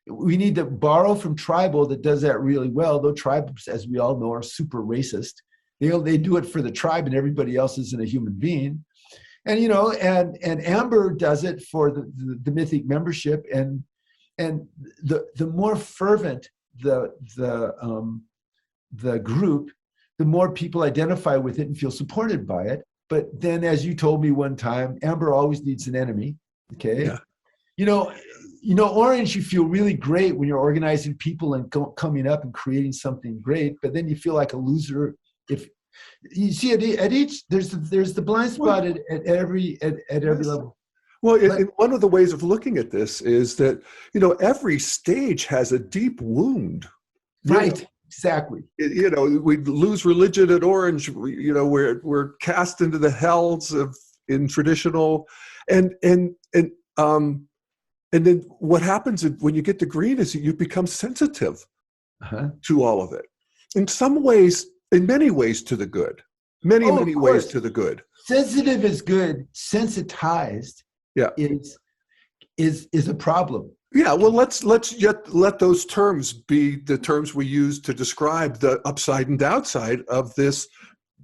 We need to borrow from tribal that does that really well, though tribes, as we all know, are super racist. They do it for the tribe, and everybody else isn't a human being. And and Amber does it for the mythic membership, and the more fervent the group, the more people identify with it and feel supported by it. But then, as you told me one time, Amber always needs an enemy. Okay. Yeah. Orange, you feel really great when you're organizing people and coming up and creating something great, but then you feel like a loser if you see at each there's the blind spot at every level. Well, one of the ways of looking at this is that every stage has a deep wound. Right. Exactly. We lose religion at Orange. We're cast into the hells in traditional, and then what happens when you get to green is you become sensitive to all of it. In many ways to the good. Many ways to the good. Sensitive is good. Sensitized is a problem. Yeah, well, let's let those terms be the terms we use to describe the upside and downside of this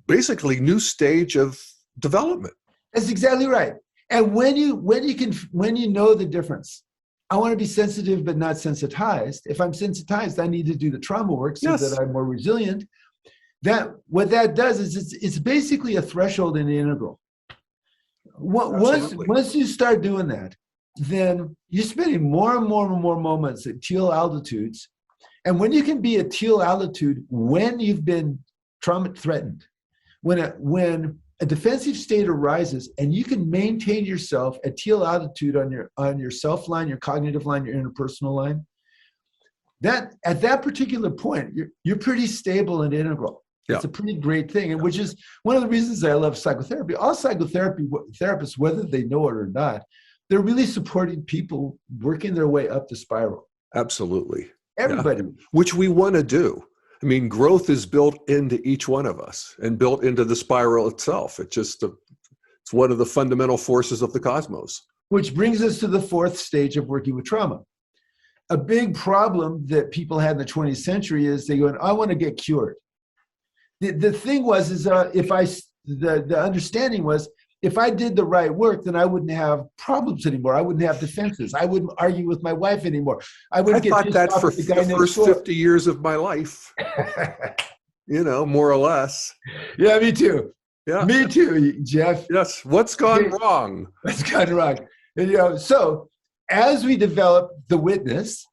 basically new stage of development. That's exactly right. And when you know the difference, I want to be sensitive but not sensitized. If I'm sensitized, I need to do the trauma work so that I'm more resilient. What that does is it's basically a threshold in the integral. Once you start doing that, then you're spending more and more and more moments at teal altitudes. And when you can be at teal altitude when you've been trauma threatened, when a defensive state arises and you can maintain yourself at teal altitude on your self line, your cognitive line, your interpersonal line, that at that particular point, you're pretty stable and integral. Yeah. It's a pretty great thing, and which is one of the reasons I love psychotherapy. All psychotherapy therapists, whether they know it or not, they're really supporting people working their way up the spiral. Absolutely. Everybody. Yeah. Which we want to do. I mean, growth is built into each one of us and built into the spiral itself. It's one of the fundamental forces of the cosmos. Which brings us to the fourth stage of working with trauma. A big problem that people had in the 20th century is they go, I want to get cured. The thing was, the understanding was, if I did the right work, then I wouldn't have problems anymore. I wouldn't have defenses. I wouldn't argue with my wife anymore. I thought that for the first 50 years of my life, more or less. Yeah, me too. Yeah, me too, Jeff. Yes. What's gone wrong? What's gone wrong? And, so as we develop the witness,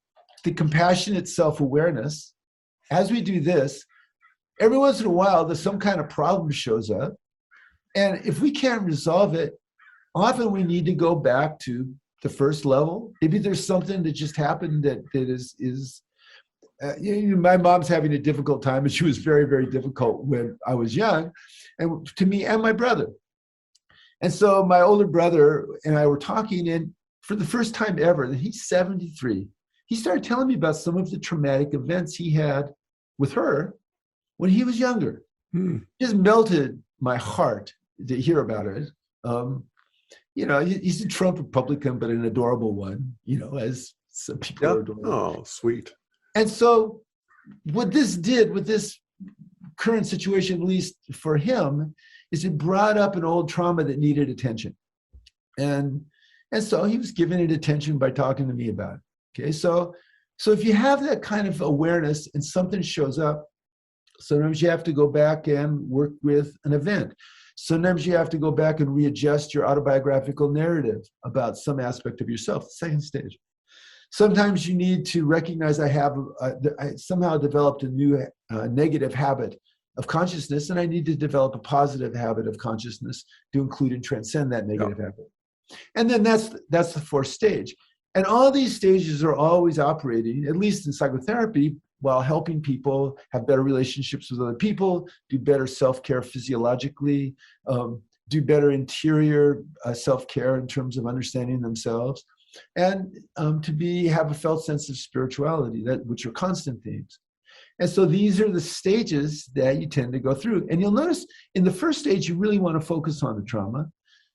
the compassionate self-awareness, as we do this, every once in a while, there's some kind of problem shows up. And if we can't resolve it, often we need to go back to the first level. Maybe there's something that just happened that is my mom's having a difficult time, and she was very, very difficult when I was young, and to me and my brother. And so my older brother and I were talking, and for the first time ever, and he's 73, he started telling me about some of the traumatic events he had with her when he was younger. It just melted my heart to hear about it. He's a Trump Republican, but an adorable one, as some people are adorable. Oh, sweet. And so what this did with this current situation, at least for him, is it brought up an old trauma that needed attention. And so he was giving it attention by talking to me about it. Okay, so if you have that kind of awareness and something shows up, sometimes you have to go back and work with an event. Sometimes you have to go back and readjust your autobiographical narrative about some aspect of yourself, the second stage. Sometimes you need to recognize I somehow developed a new negative habit of consciousness, and I need to develop a positive habit of consciousness to include and transcend that negative habit. And then that's the fourth stage. And all these stages are always operating, at least in psychotherapy, while helping people have better relationships with other people, do better self-care physiologically, do better interior self-care in terms of understanding themselves, and to have a felt sense of spirituality, which are constant themes. And so these are the stages that you tend to go through. And you'll notice in the first stage, you really want to focus on the trauma.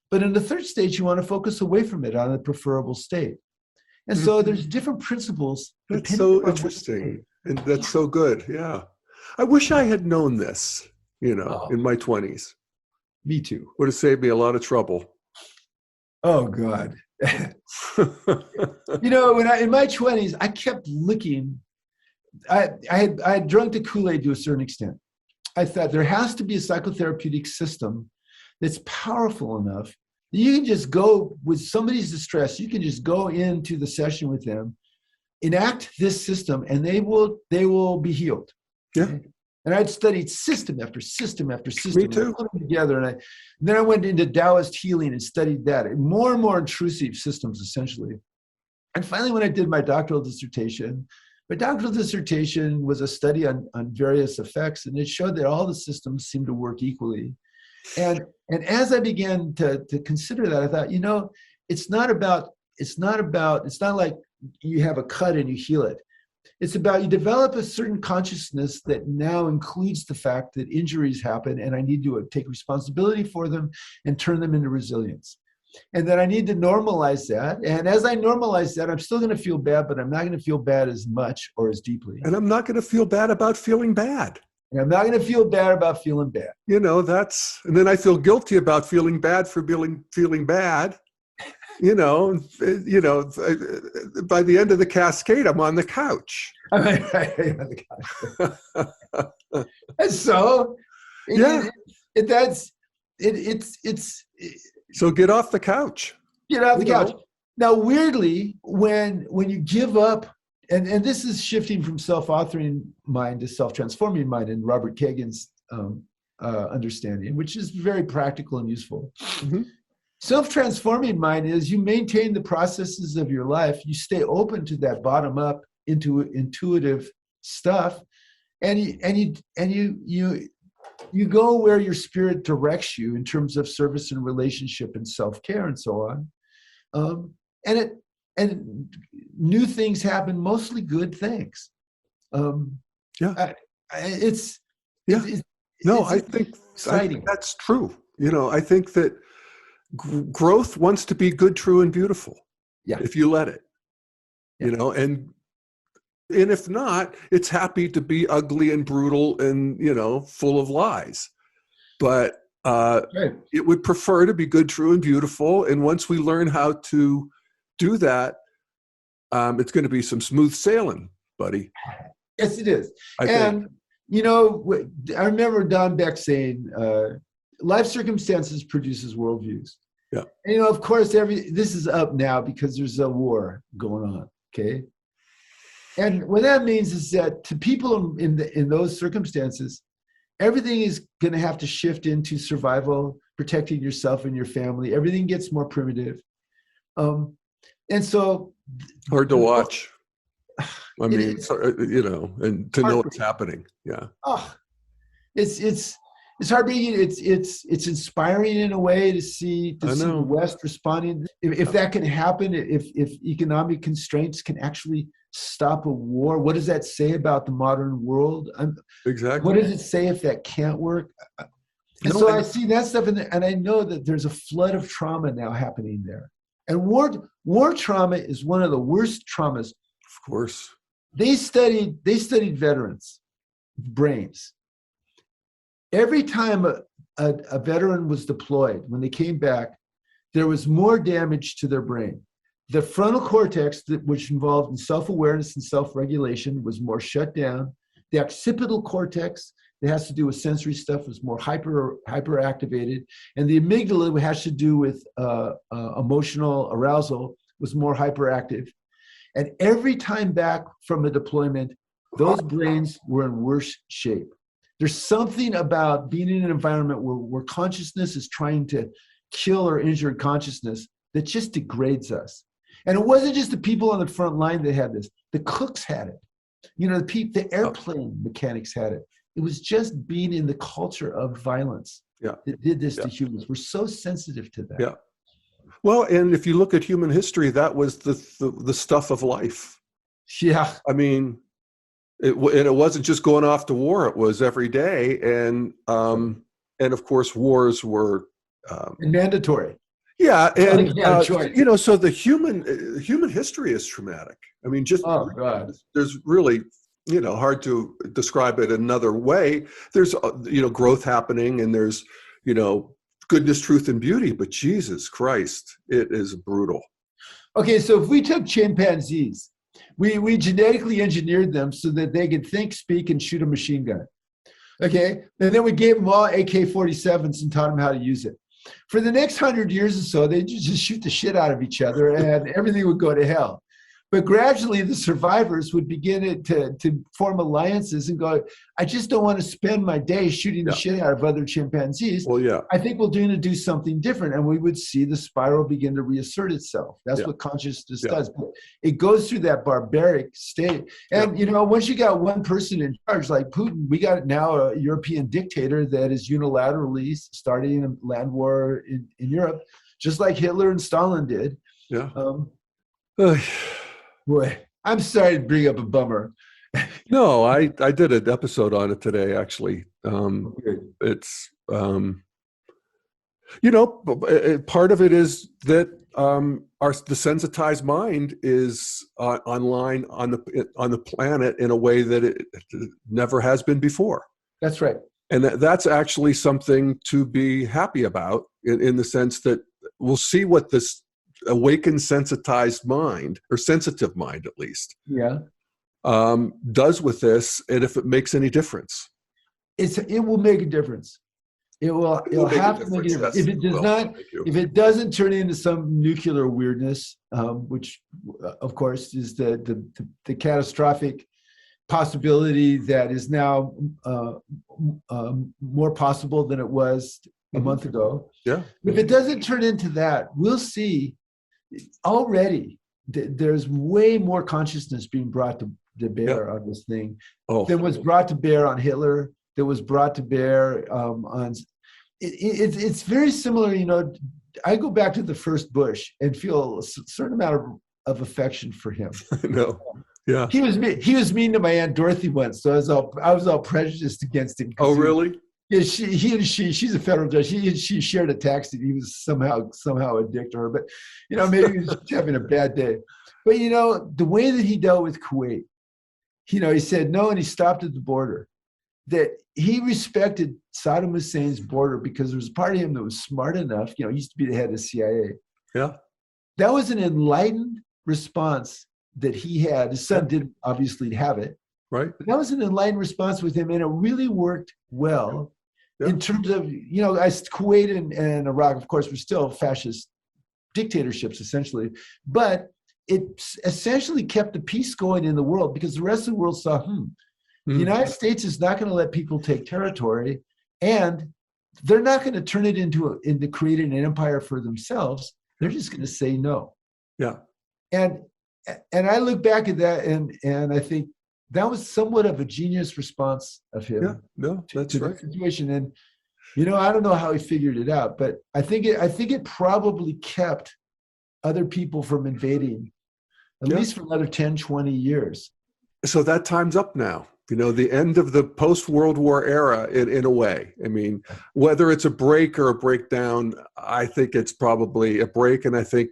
But in the third stage, you want to focus away from it on a preferable state. And so there's different principles. That's so interesting. And that's so good. Yeah. I wish I had known this, in my 20s. Me too. Would have saved me a lot of trouble. Oh, God. In my 20s, I kept looking. I had drunk the Kool-Aid to a certain extent. I thought there has to be a psychotherapeutic system that's powerful enough that you can just go with somebody's distress. You can just go into the session with them, enact this system, and they will be healed. Yeah. Okay? And I'd studied system after system after system. Me too. I put them together, and then I went into Taoist healing and studied that. More and more intrusive systems, essentially. And finally, when I did my doctoral dissertation was a study on various effects, and it showed that all the systems seemed to work equally. And as I began to consider that, I thought, it's not like you have a cut and you heal it. It's about you develop a certain consciousness that now includes the fact that injuries happen and I need to take responsibility for them and turn them into resilience. And that I need to normalize that. And as I normalize that, I'm still going to feel bad, but I'm not going to feel bad as much or as deeply. And I'm not going to feel bad about feeling bad. And I'm not going to feel bad about feeling bad. And then I feel guilty about feeling bad for feeling bad. by the end of the cascade, I'm on the couch. And so, Yeah. it's So get off the couch. get off the couch. Now, weirdly, when you give up, and this is shifting from self-authoring mind to self-transforming mind in Robert Kagan's understanding, which is very practical and useful. Mm-hmm. Self-transforming mind is you maintain the processes of your life, you stay open to that bottom-up intuitive stuff, and you go where your spirit directs you in terms of service and relationship and self-care and so on. And new things happen, mostly good things. Yeah. It's I think that's true. I think that growth wants to be good, true, and beautiful. Yeah. If you let it, and if not, it's happy to be ugly and brutal and, full of lies. But it would prefer to be good, true, and beautiful. And once we learn how to do that, it's going to be some smooth sailing, buddy. Yes, it is. I think. I remember Don Beck saying, life circumstances produces worldviews. Yeah. And, of course, this is up now because there's a war going on, okay? And what that means is that to people in those circumstances, everything is going to have to shift into survival, protecting yourself and your family. Everything gets more primitive. And so... Hard to watch. I mean, and to know what's happening. Yeah. Oh, it's hard being. It's inspiring in a way to see the West responding. If that can happen, if economic constraints can actually stop a war, what does that say about the modern world? Exactly. What does it say if that can't work? I see that stuff, and I know that there's a flood of trauma now happening there. And war trauma is one of the worst traumas. Of course. They studied veterans' brains. Every time a veteran was deployed, when they came back, there was more damage to their brain. The frontal cortex, which involved in self-awareness and self-regulation, was more shut down. The occipital cortex, that has to do with sensory stuff, was more hyperactivated. And the amygdala, which has to do with emotional arousal, was more hyperactive. And every time back from a deployment, those brains were in worse shape. There's something about being in an environment where consciousness is trying to kill or injure consciousness that just degrades us. And it wasn't just the people on the front line that had this. The cooks had it. The airplane mechanics had it. It was just being in the culture of violence that did this to humans. We're so sensitive to that. Yeah. Well, and if you look at human history, that was the stuff of life. Yeah. I mean, it wasn't just going off to war. It was every day. And of course, wars were mandatory. Yeah. And, so the human history is traumatic. I mean, there's really, hard to describe it another way. There's, growth happening, and there's, goodness, truth, and beauty, but Jesus Christ, it is brutal. Okay, so if we took chimpanzees, we genetically engineered them so that they could think, speak, and shoot a machine gun. Okay, and then we gave them all AK-47s and taught them how to use it. For the next 100 years or so, they'd just shoot the shit out of each other, and everything would go to hell. But gradually, the survivors would begin to form alliances and go, I just don't want to spend my day shooting the shit out of other chimpanzees. Well, yeah. I think we'll need to do something different. And we would see the spiral begin to reassert itself. That's what consciousness does. But it goes through that barbaric state. And, once you got one person in charge, like Putin, we got now a European dictator that is unilaterally starting a land war in Europe, just like Hitler and Stalin did. Yeah. Boy, I'm sorry to bring up a bummer. No, I did an episode on it today, actually. It's, part of it is that the sensitized mind is online on the planet in a way that it never has been before. That's right. And that's actually something to be happy about in the sense that we'll see what this awakened, sensitized mind, or sensitive mind at least, Yeah. does with this, and if it makes any difference. It will make a difference. It'll have to make a difference. If it does not, if it doesn't turn into some nuclear weirdness, which of course is the catastrophic possibility that is now more possible than it was a month ago. Yeah. If it doesn't turn into that, we'll see already there's way more consciousness being brought to bear on this thing than was brought to bear on Hitler, that was brought to bear on. It's very similar, you know. I go back to the first Bush and feel a certain amount of affection for him. No. Yeah. He was mean to my Aunt Dorothy once, so I was all prejudiced against him. Oh, really? Yeah, she's a federal judge. She shared a taxi. He was somehow a dick to her, but you know, maybe he was just having a bad day. But you know, the way that he dealt with Kuwait, you know, he said no and he stopped at the border. That he respected Saddam Hussein's border because there was a part of him that was smart enough. You know, he used to be the head of the CIA. Yeah. That was an enlightened response that he had. His son didn't obviously have it. Right. But that was an enlightened response with him, and it really worked well in terms of, you know, as Kuwait and Iraq, of course, were still fascist dictatorships, essentially. But it essentially kept the peace going in the world because the rest of the world saw, the United States is not going to let people take territory, and they're not going to turn it into creating an empire for themselves. They're just going to say no. Yeah. And I look back at that and I think that was somewhat of a genius response of him. Yeah. No, that's to right. the situation. And you know, I don't know how he figured it out, but I think it probably kept other people from invading at least for another 10, 20 years. So that time's up now. You know, the end of the post-World War era, in a way. I mean, whether it's a break or a breakdown, I think it's probably a break, and I think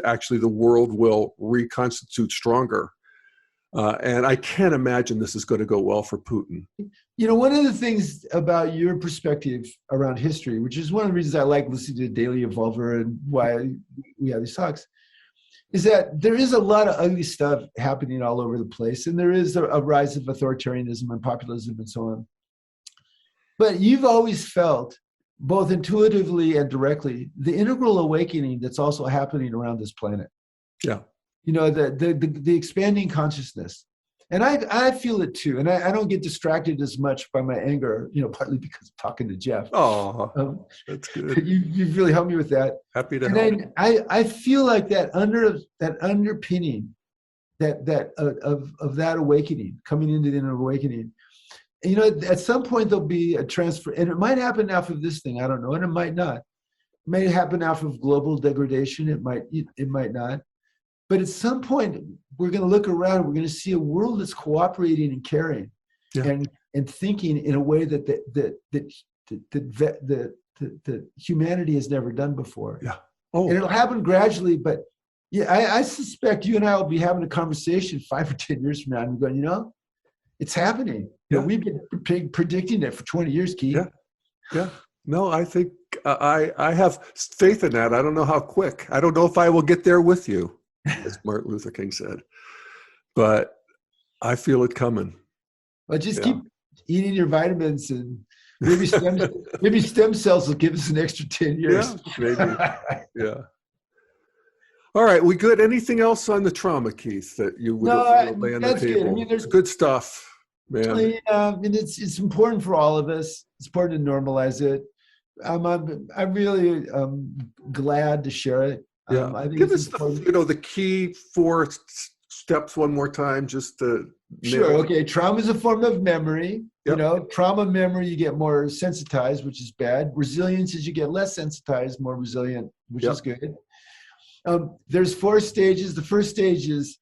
actually the world will reconstitute stronger. And I can't imagine this is going to go well for Putin. You know, one of the things about your perspective around history, which is one of the reasons I like listening to Daily Evolver and why we have these talks, is that there is a lot of ugly stuff happening all over the place, and there is a rise of authoritarianism and populism and so on. But you've always felt, both intuitively and directly, the integral awakening that's also happening around this planet. Yeah. You know, the expanding consciousness. And I feel it too. And I don't get distracted as much by my anger, you know, partly because I'm talking to Jeff. Oh, that's good. You've really helped me with that. Happy to help. I feel like that underpinning of that awakening, coming into the inner awakening. You know, at some point there'll be a transfer, and it might happen off of this thing. I don't know, and it might not. It may happen off of global degradation. It might not. But at some point, we're going to look around. We're going to see a world that's cooperating and caring, and thinking in a way that humanity has never done before. Yeah. Oh. And it'll happen gradually. But yeah, I suspect you and I will be having a conversation 5 or 10 years from now, and going, you know, it's happening. You know, we've been predicting it for 20 years, Keith. Yeah. Yeah. No, I think I have faith in that. I don't know how quick. I don't know if I will get there with you, as Martin Luther King said, but I feel it coming. Well, just keep eating your vitamins, and maybe stem cells will give us an extra 10 years. Yeah, maybe. Yeah. All right, we good? Anything else on the trauma, Keith, that you would lay on the table? Good. I mean, there's good stuff, man. And it's important for all of us. It's important to normalize it. I'm really glad to share it. Yeah. I think give us the key 4 steps one more time, just to. Sure. Okay. Trauma is a form of memory. Yep. You know, trauma memory, you get more sensitized, which is bad. Resilience is you get less sensitized, more resilient, which is good. There's 4 stages. The first stage is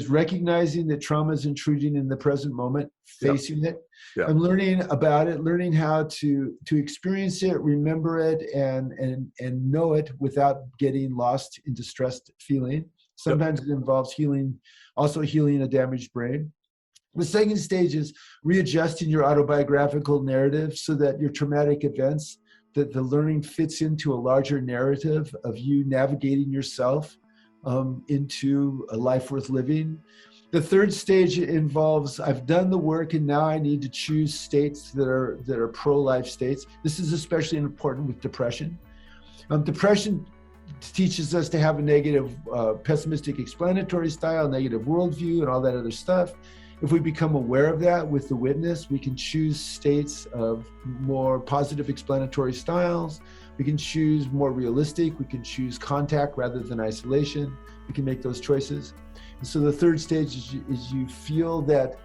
recognizing that trauma is intruding in the present moment, facing it. Yep. I'm learning about it, learning how to experience it, remember it, and know it without getting lost in distressed feeling. Sometimes it involves healing a damaged brain. The second stage is readjusting your autobiographical narrative so that your traumatic events that the learning fits into a larger narrative of you navigating yourself into a life worth living. The third stage involves, I've done the work and now I need to choose states that are pro-life states. This is especially important with depression. Depression teaches us to have a negative, pessimistic explanatory style, negative worldview, and all that other stuff. If we become aware of that with the witness, we can choose states of more positive explanatory styles. We can choose more realistic. We can choose contact rather than isolation. We can make those choices. And so the third stage is you feel that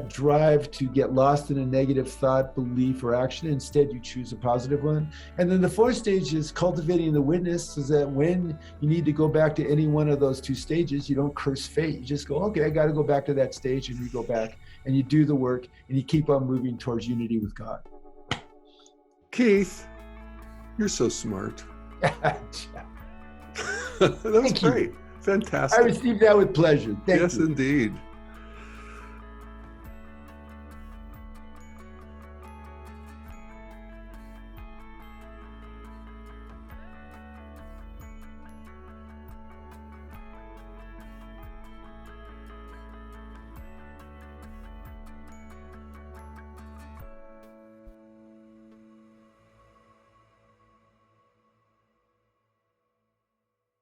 drive to get lost in a negative thought, belief, or action. Instead, you choose a positive one. And then the fourth stage is cultivating the witness, so that when you need to go back to any one of those two stages, you don't curse fate. You just go, okay, I got to go back to that stage, and you go back and you do the work and you keep on moving towards unity with God. Keith, you're so smart. That was Thank great. You. Fantastic. I received that with pleasure. Thank you. Yes, indeed.